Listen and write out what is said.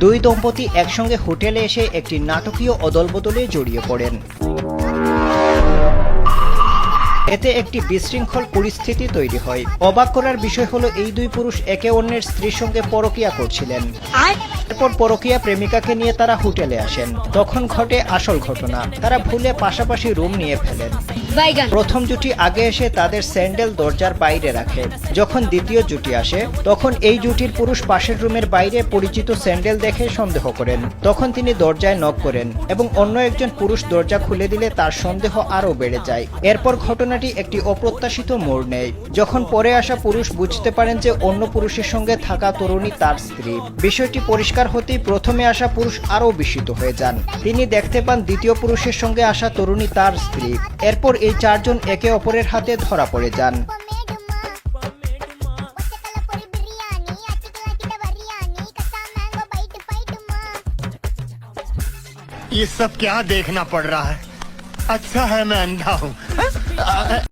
দুই দম্পতি একসঙ্গে হোটেলে এসে একটি নাটকীয় অদলবদলে জড়িয়ে পড়েন। এতে একটি বিশৃঙ্খল পরিস্থিতি তৈরি হয়। অবাক করার বিষয় হলো এই দুই পুরুষ একে অন্যের স্ত্রীর সঙ্গে পরকীয়া করছিলেন। এরপর পরকীয়া প্রেমিকাকে নিয়ে তারা হোটেলে আসেন। তখন ঘটে আসল ঘটনা। তারা ভুলে পাশাপাশি রুম নিয়ে ফেলেন। প্রথম জুটি আগে এসে তাদের স্যান্ডেল দরজার বাইরে রাখে। যখন দ্বিতীয় জুটি আসে তখন এই জুটির পুরুষ পাশের রুমের বাইরে পরিচিত স্যান্ডেল দেখে সন্দেহ করেন। তখন তিনি দরজায় নক করেন এবং অন্য একজন পুরুষ দরজা খুলে দিলে তার সন্দেহ আরও বেড়ে যায়। এরপর ঘটনাটি একটি অপ্রত্যাশিত মোড় নেয়, যখন পরে আসা পুরুষ বুঝতে পারেন যে অন্য পুরুষের সঙ্গে থাকা তরুণী তার স্ত্রী। বিষয়টি পরিষ্কার হতেই প্রথমে আসা পুরুষ আরও বিস্মিত হয়ে যান। তিনি দেখতে পান দ্বিতীয় পুরুষের সঙ্গে আসা তরুণী তার স্ত্রী। এরপর এই চারজন একে অপরের হাতে ধরা পড়ে যান। ये सब क्या देखना पड़ रहा है? अच्छा है मैं अंधा हूँ।